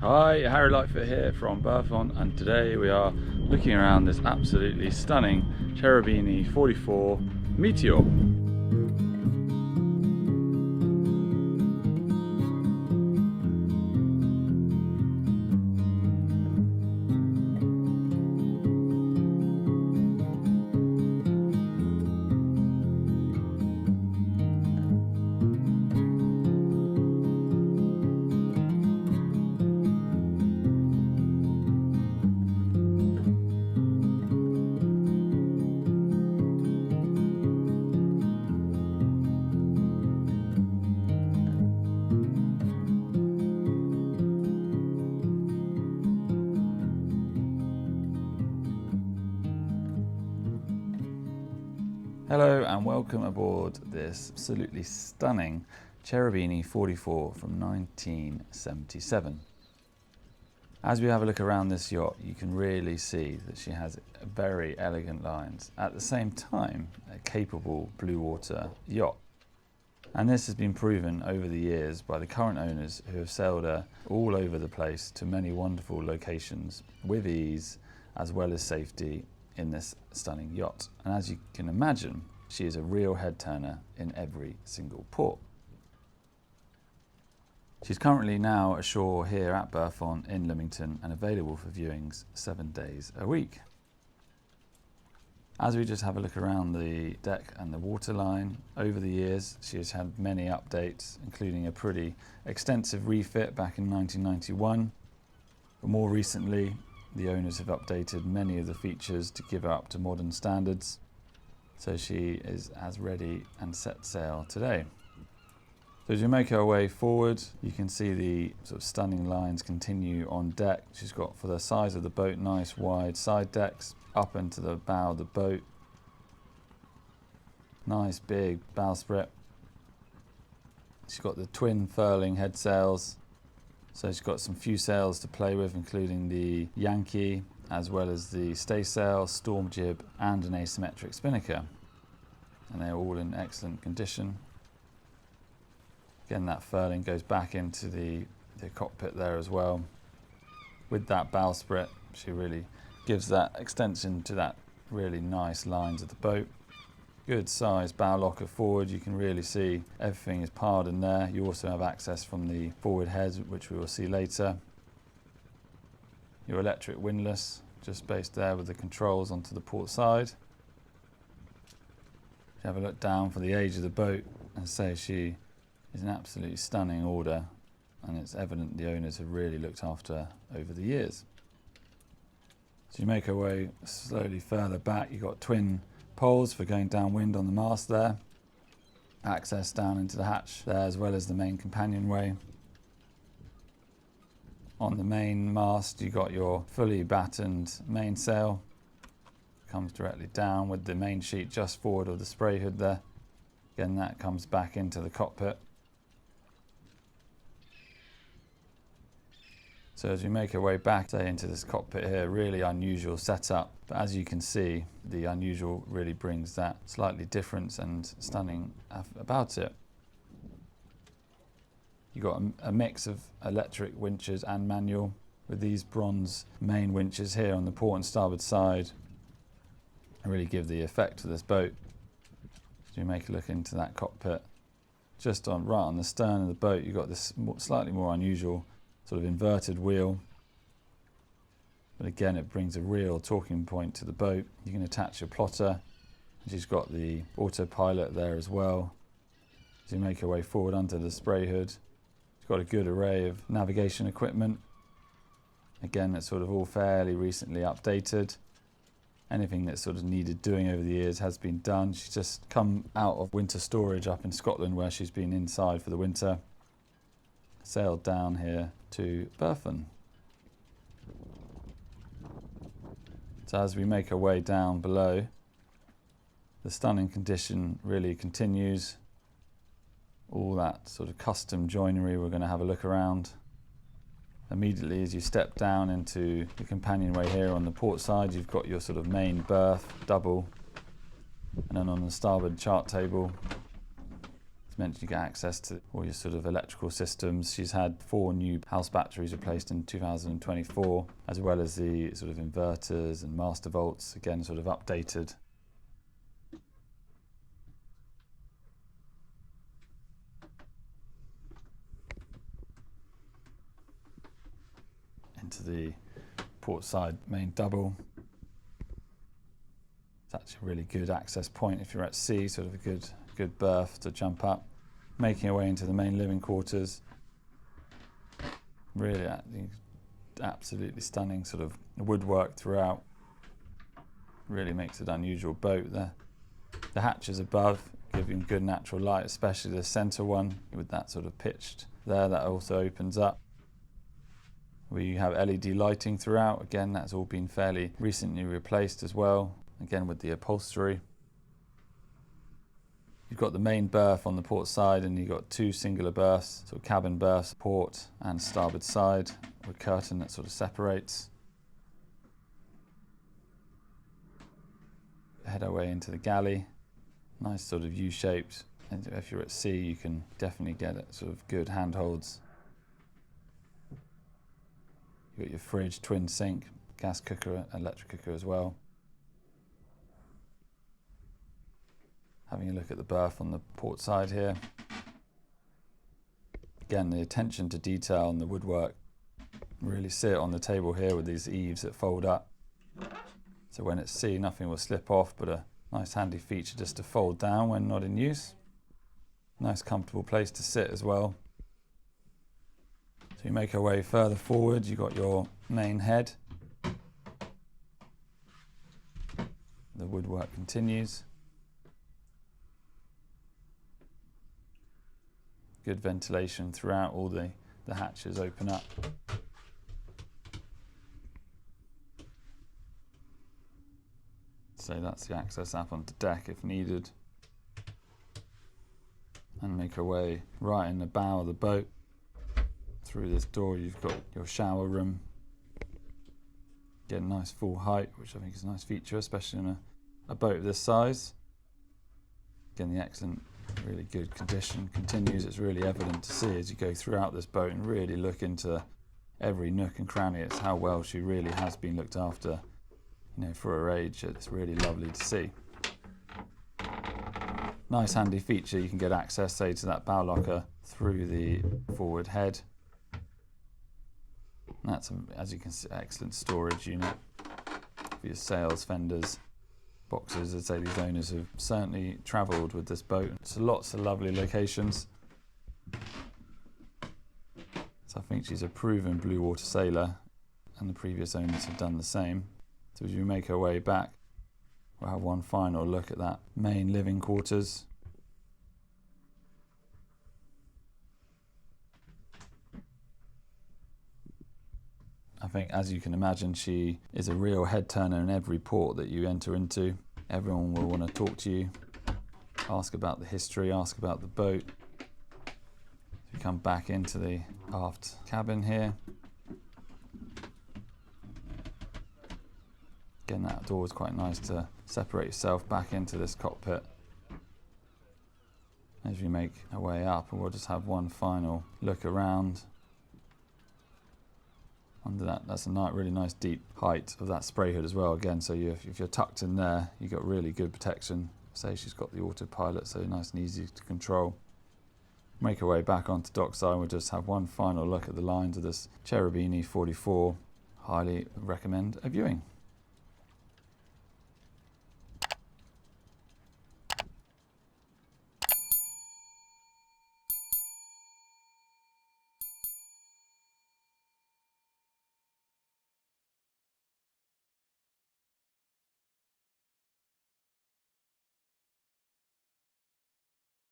Hi, Harry Lightfoot here from Berthon, and today we are looking around this absolutely stunning Cherubini 44 METEOR. Hello and welcome aboard this absolutely stunning Cherubini 44 from 1977. As we have a look around this yacht, you can really see that she has very elegant lines. At the same time, a capable blue water yacht. And this has been proven over the years by the current owners who have sailed her all over the place to many wonderful locations with ease as well as safety in this stunning yacht. And as you can imagine, she is a real head turner in every single port. She's currently now ashore here at Berthon in Leamington and available for viewings 7 days a week. As we just have a look around the deck and the waterline, over the years she has had many updates, including a pretty extensive refit back in 1991. But more recently, the owners have updated many of the features to give her up to modern standards, so she is as ready and set sail today. So as you make her way forward, you can see the sort of stunning lines continue on deck. She's got, for the size of the boat, nice wide side decks up into the bow of the boat. Nice big bowsprit. She's got the twin furling head sails. So she's got some few sails to play with, including the Yankee, as well as the staysail, storm jib, and an asymmetric spinnaker. And they're all in excellent condition. Again, that furling goes back into the cockpit there as well. With that bowsprit, she really gives that extension to that really nice lines of the boat. Good size bow locker forward, you can really see everything is piled in there. You also have access from the forward head, which we will see later. Your electric windlass, just based there with the controls onto the port side. If you have a look down for the age of the boat, and say she is an absolutely stunning order, and it's evident the owners have really looked after her over the years. So you make your way slowly further back, you've got twin poles for going downwind on the mast there. Access down into the hatch there, as well as the main companionway. On the main mast, you got your fully battened mainsail. Comes directly down with the main sheet just forward of the spray hood there. Again, that comes back into the cockpit. So as we make our way back, say, into this cockpit here, really unusual setup. But as you can see, the unusual really brings that slightly different and stunning about it. You've got a mix of electric winches and manual, with these bronze main winches here on the port and starboard side. Really give the effect to this boat. So you make a look into that cockpit. Just right on the stern of the boat, you've got this slightly more unusual sort of inverted wheel, but again it brings a real talking point to the boat. You can attach your plotter, and she's got the autopilot there as well. As you make your way forward under the spray hood, she's got a good array of navigation equipment. Again, it's sort of all fairly recently updated. Anything that's sort of needed doing over the years has been done. She's just come out of winter storage up in Scotland, where she's been inside for the winter. Sailed down here to Berthon. So as we make our way down below, the stunning condition really continues. All that sort of custom joinery we're going to have a look around. Immediately as you step down into the companionway here on the port side, you've got your sort of main berth, double, and then on the starboard chart table, mentioned you get access to all your sort of electrical systems. She's had 4 new house batteries replaced in 2024, as well as the sort of inverters and master volts, again sort of updated. Into the port side main double. It's actually a really good access point if you're at sea, sort of a good berth to jump up. Making your way into the main living quarters. Really absolutely stunning sort of woodwork throughout. Really makes it an unusual boat there. The hatches above giving good natural light, especially the centre one with that sort of pitched there, that also opens up. We have LED lighting throughout. Again, that's all been fairly recently replaced as well. Again, with the upholstery. You've got the main berth on the port side, and you've got 2 singular berths, sort of cabin berths, port and starboard side, with a curtain that sort of separates. Head our way into the galley. Nice sort of U-shaped. And if you're at sea, you can definitely get it sort of good handholds. You've got your fridge, twin sink, gas cooker, electric cooker as well. Having a look at the berth on the port side here. Again, the attention to detail and the woodwork really see it on the table here with these eaves that fold up. So when at sea, nothing will slip off, but a nice handy feature just to fold down when not in use. Nice comfortable place to sit as well. So you make our way further forward, you've got your main head. The woodwork continues. Good ventilation throughout, all the hatches open up. So that's the access up onto deck if needed. And make our way right in the bow of the boat. Through this door you've got your shower room. Get a nice full height, which I think is a nice feature, especially on a boat of this size. Again, the excellent, really good condition continues. It's really evident to see as you go throughout this boat and really look into every nook and cranny. It's how well she really has been looked after, you know, for her age. It's really lovely to see. Nice handy feature, you can get access, say, to that bow locker through the forward head. And that's, as you can see, excellent storage unit for your sails, fenders, boxes. I'd say these owners have certainly travelled with this boat. So lots of lovely locations. So I think she's a proven blue water sailor, and the previous owners have done the same. So as we make our way back, we'll have one final look at that main living quarters. I think, as you can imagine, she is a real head turner in every port that you enter into. Everyone will want to talk to you, ask about the history, ask about the boat. You come back into the aft cabin here. Again, that door is quite nice to separate yourself back into this cockpit. As we make our way up, and we'll just have one final look around. Under that, that's a really nice deep height of that spray hood as well. Again, so if you're tucked in there, you've got really good protection. Say she's got the autopilot, so nice and easy to control. Make our way back onto dockside, and we'll just have one final look at the lines of this Cherubini 44. Highly recommend a viewing.